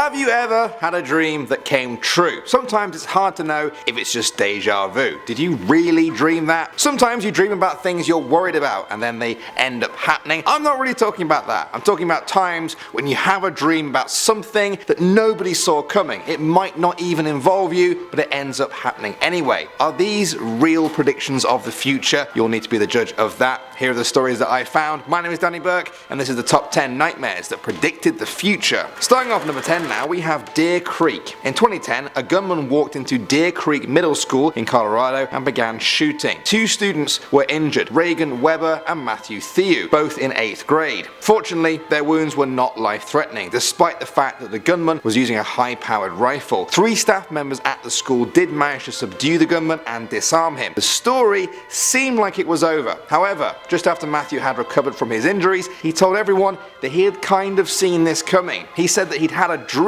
Have you ever had a dream that came true? Sometimes it's hard to know if it's just deja vu. Did you really dream that? Sometimes you dream about things you're worried about and then they end up happening. I'm not really talking about that. I'm talking about times when you have a dream about something that nobody saw coming. It might not even involve you, but it ends up happening anyway. Are these real predictions of the future? You'll need to be the judge of that. Here are the stories that I found. My name is Danny Burke and this is the top 10 nightmares that predicted the future. Starting off number 10 now, we have Deer Creek. In 2010, a gunman walked into Deer Creek Middle School in Colorado and began shooting. 2 students were injured, Reagan Weber and Matthew Thew, both in 8th grade. Fortunately, their wounds were not life-threatening, despite the fact that the gunman was using a high-powered rifle. 3 staff members at the school did manage to subdue the gunman and disarm him. The story seemed like it was over. However, just after Matthew had recovered from his injuries, he told everyone that he had kind of seen this coming. He said that he'd had a dream,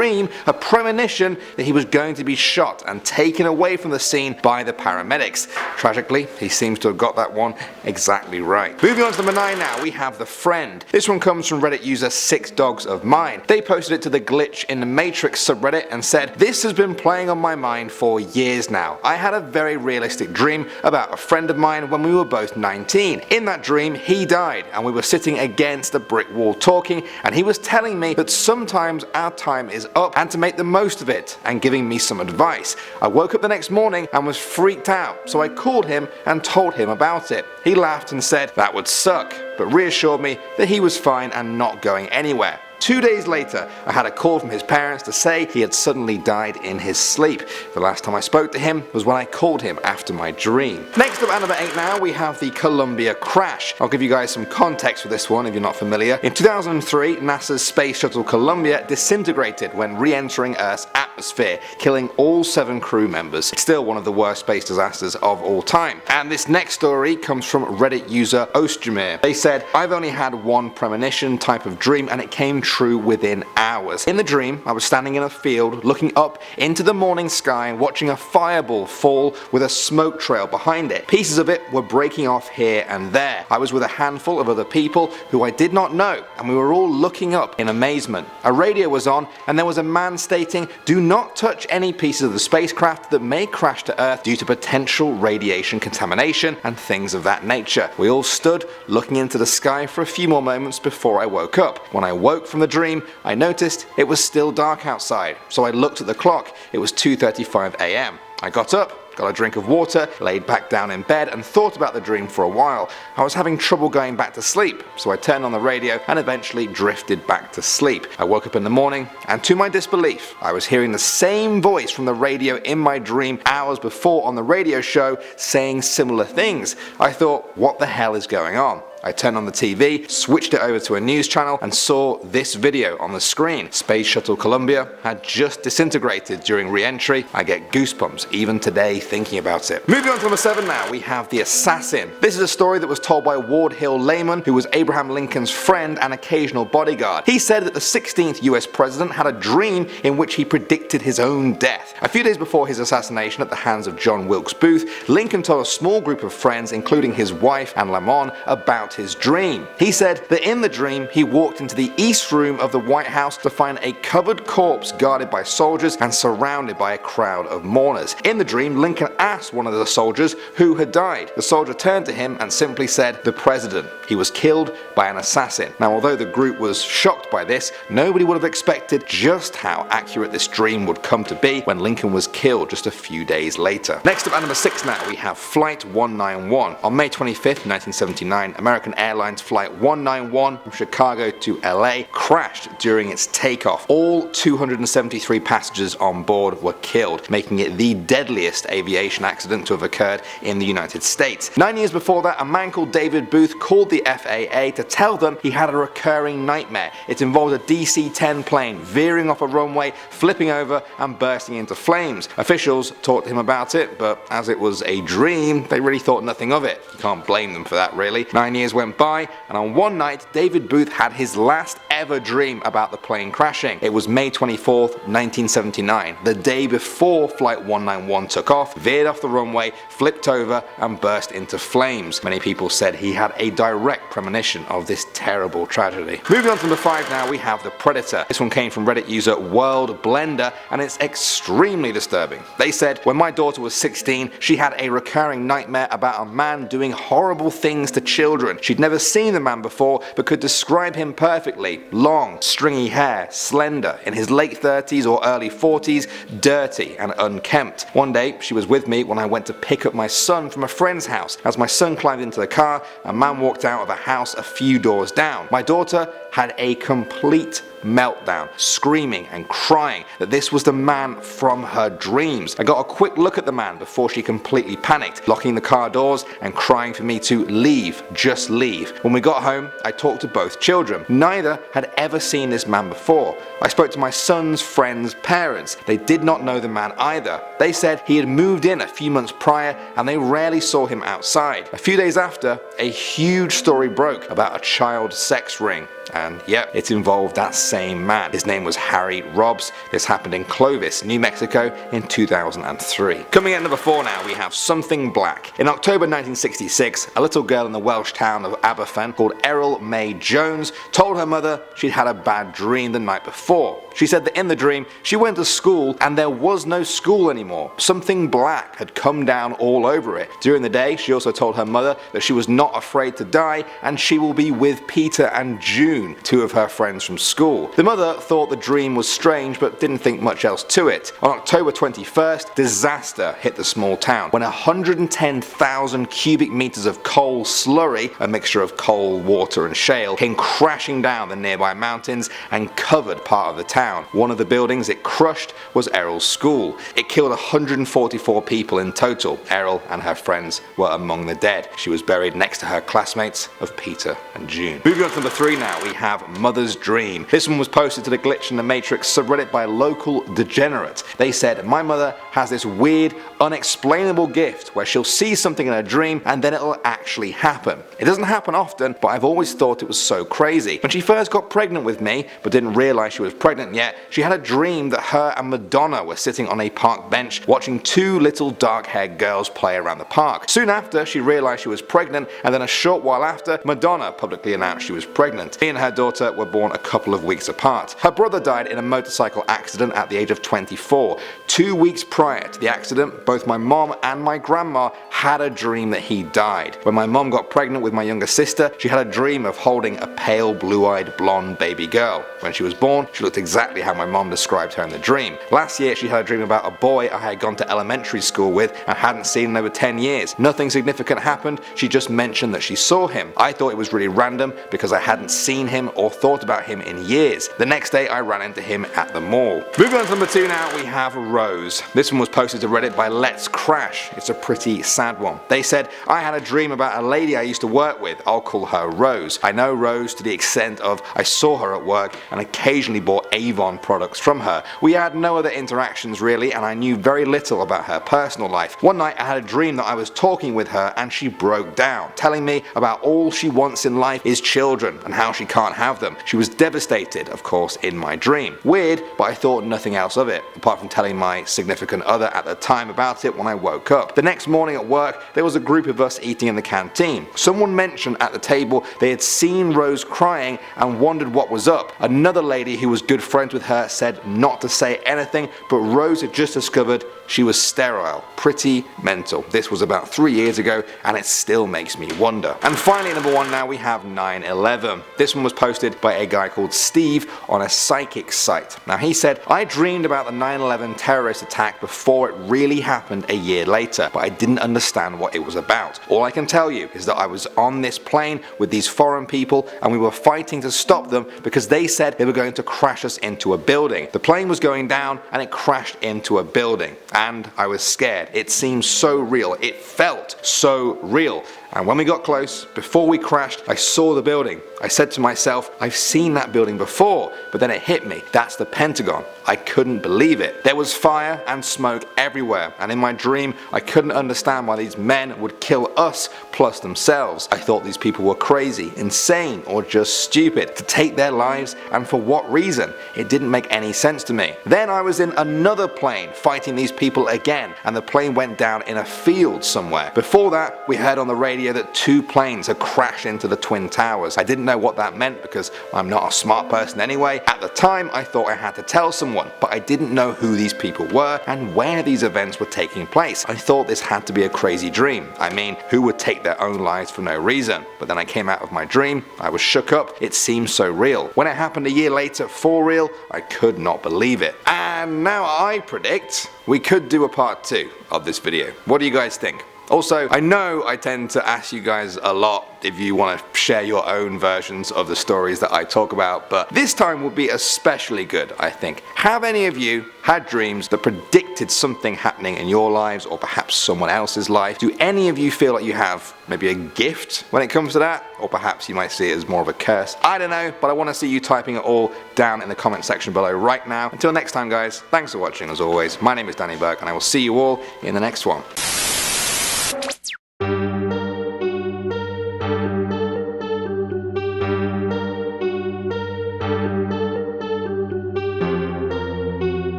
a premonition that he was going to be shot and taken away from the scene by the paramedics. Tragically, he seems to have got that one exactly right. Moving on to number 9 now, we have The Friend. This one comes from Reddit user 6dogsofmine. They posted it to the Glitch in the Matrix subreddit and said, "This has been playing on my mind for years now. I had a very realistic dream about a friend of mine when we were both 19. In that dream, he died and we were sitting against a brick wall talking, and he was telling me that sometimes our time is up and to make the most of it and giving me some advice. I woke up the next morning and was freaked out, so I called him and told him about it. He laughed and said that would suck, but reassured me that he was fine and not going anywhere. 2 days later, I had a call from his parents to say he had suddenly died in his sleep. The last time I spoke to him was when I called him after my dream." Next up at number 8 now, we have the Columbia crash. I'll give you guys some context for this one if you're not familiar. In 2003, NASA's space shuttle Columbia disintegrated when re-entering Earth's atmosphere, killing all 7 crew members. It's still one of the worst space disasters of all time. And this next story comes from Reddit user Ostjamir. They said, "I've only had one premonition type of dream and it came true within hours. In the dream, I was standing in a field looking up into the morning sky and watching a fireball fall with a smoke trail behind it. Pieces of it were breaking off here and there. I was with a handful of other people who I did not know, and we were all looking up in amazement. A radio was on and there was a man stating, 'Do not touch any pieces of the spacecraft that may crash to Earth due to potential radiation contamination,' and things of that nature. We all stood looking into the sky for a few more moments before I woke up. When I woke from the dream, I noticed it was still dark outside, so I looked at the clock. It was 2:35 AM. I got up, got a drink of water, laid back down in bed and thought about the dream for a while. I was having trouble going back to sleep, so I turned on the radio and eventually drifted back to sleep. I woke up in the morning and to my disbelief, I was hearing the same voice from the radio in my dream hours before on the radio show saying similar things. I thought, what the hell is going on? I turned on the TV, switched it over to a news channel and saw this video on the screen. Space Shuttle Columbia had just disintegrated during re-entry. I get goosebumps even today thinking about it." Moving on to number 7 now, we have The Assassin. This is a story that was told by Ward Hill Lehman, who was Abraham Lincoln's friend and occasional bodyguard. He said that the 16th US president had a dream in which he predicted his own death. A few days before his assassination at the hands of John Wilkes Booth, Lincoln told a small group of friends, including his wife and Lamont, about his dream. He said that in the dream he walked into the east room of the White House to find a covered corpse guarded by soldiers and surrounded by a crowd of mourners. In the dream, Lincoln asked one of the soldiers who had died. The soldier turned to him and simply said, "The president. He was killed by an assassin." Now, although the group was shocked by this, nobody would have expected just how accurate this dream would come to be when Lincoln was killed just a few days later. Next up at number 6 now, we have Flight 191. On May 25th, 1979, American Airlines Flight 191 from Chicago to LA crashed during its takeoff. All 273 passengers on board were killed, making it the deadliest aviation accident to have occurred in the United States. 9 years before that, a man called David Booth called the FAA to tell them he had a recurring nightmare. It involved a DC-10 plane veering off a runway, flipping over and bursting into flames. Officials talked to him about it, but as it was a dream, they really thought nothing of it. You can't blame them for that really. 9 years went by, and on one night, David Booth had his last ever ever dream about the plane crashing. It was May 24th, 1979, the day before Flight 191 took off, veered off the runway, flipped over and burst into flames. Many people said he had a direct premonition of this terrible tragedy. Moving on to number 5 now, we have the Predator. This one came from Reddit user World Blender, and it's extremely disturbing. They said, when my daughter was 16, she had a recurring nightmare about a man doing horrible things to children. She'd never seen the man before, but could describe him perfectly. Long, stringy hair, slender, in his late 30s or early 40s, dirty and unkempt. One day, she was with me when I went to pick up my son from a friend's house. As my son climbed into the car, a man walked out of a house a few doors down. My daughter had a complete meltdown, screaming and crying that this was the man from her dreams. I got a quick look at the man before she completely panicked, locking the car doors and crying for me to leave, just leave. When we got home, I talked to both children. Neither had ever seen this man before. I spoke to my son's friend's parents. They did not know the man either. They said he had moved in a few months prior and they rarely saw him outside. A few days after, a huge story broke about a child sex ring. And yep, it involved that same man. His name was Harry Robbs. This happened in Clovis, New Mexico in 2003. Coming at number 4 now, we have Something Black. In October 1966, a little girl in the Welsh town of Aberfan called Errol May Jones told her mother she'd had a bad dream the night before. She said that in the dream, she went to school and there was no school anymore. Something black had come down all over it. During the day, she also told her mother that she was not afraid to die and she will be with Peter and June, 2 of her friends from school. The mother thought the dream was strange but didn't think much else to it. On October 21st, disaster hit the small town when 110,000 cubic meters of coal slurry, a mixture of coal, water and shale, came crashing down the nearby mountains and covered part of the town. One of the buildings it crushed was Errol's school. It killed 144 people in total. Errol and her friends were among the dead. She was buried next to her classmates of Peter and June. Moving on to number 3 now, we have Mother's Dream. This one was posted to the Glitch in the Matrix subreddit by local degenerate. They said, my mother has this weird, unexplainable gift where she'll see something in a dream and then it'll actually happen. It doesn't happen often, but I've always thought it was so crazy. When she first got pregnant with me, but didn't realize she was pregnant yet, she had a dream that her and Madonna were sitting on a park bench watching 2 little dark-haired girls play around the park. Soon after, she realized she was pregnant, and then a short while after, Madonna publicly announced she was pregnant. She and her daughter were born a couple of weeks apart. Her brother died in a motorcycle accident at the age of 24. 2 weeks prior to the accident, both my mom and my grandma had a dream that he died. When my mom got pregnant with my younger sister, she had a dream of holding a pale, blue-eyed, blonde baby girl. When she was born, she looked exactly how my mom described her in the dream. Last year, she had a dream about a boy I had gone to elementary school with and hadn't seen in over 10 years. Nothing significant happened, she just mentioned that she saw him. I thought it was really random because I hadn't seen him or thought about him in years. The next day, I ran into him at the mall. Moving on to number 2 now, we have Rose. This one was posted to Reddit by Let's Crash. It's a pretty sad one. They said, I had a dream about a lady I used to work with. I'll call her Rose. I know Rose to the extent of I saw her at work and occasionally bought Avon products from her. We had no other interactions really, and I knew very little about her personal life. One night I had a dream that I was talking with her and she broke down, telling me about all she wants in life is children and how she can't have them. She was devastated, of course, in my dream. Weird, but I thought nothing else of it, apart from telling my significant other at the time about it when I woke up. The next morning at work, there was a group of us eating in the canteen. Someone mentioned at the table they had seen Rose crying and wondered what was up. Another lady who was good friends with her said not to say anything, but Rose had just discovered she was sterile. Pretty mental. This was about 3 years ago and it still makes me wonder. And finally, number 1 now, we have 9/11. This one was posted by a guy called Steve on a psychic site. Now he said, I dreamed about the 9/11 terrorist attack before it really happened a year later, but I didn't understand what it was about. All I can tell you is that I was on this plane with these foreign people and we were fighting to stop them because they said they were going to crash us into a building. The plane was going down and it crashed into a building. And I was scared. It seemed so real. It felt so real. And when we got close, before we crashed, I saw the building. I said to myself, I've seen that building before, but then it hit me. That's the Pentagon. I couldn't believe it. There was fire and smoke everywhere, and in my dream, I couldn't understand why these men would kill us plus themselves. I thought these people were crazy, insane, or just stupid to take their lives, and for what reason? It didn't make any sense to me. Then I was in another plane fighting these people again, and the plane went down in a field somewhere. Before that, we heard on the radio that 2 planes had crashed into the Twin Towers. I didn't know what that meant because I'm not a smart person anyway. At the time, I thought I had to tell someone, but I didn't know who these people were and where these events were taking place. I thought this had to be a crazy dream. I mean, who would take their own lives for no reason? But then I came out of my dream, I was shook up, it seemed so real. When it happened a year later for real, I could not believe it. And now I predict we could do a part 2 of this video. What do you guys think? Also, I know I tend to ask you guys a lot if you want to share your own versions of the stories that I talk about, but this time will be especially good, I think. Have any of you had dreams that predicted something happening in your lives or perhaps someone else's life? Do any of you feel like you have maybe a gift when it comes to that? Or perhaps you might see it as more of a curse? I don't know, but I want to see you typing it all down in the comment section below right now. Until next time guys, thanks for watching as always. My name is Danny Burke and I will see you all in the next one.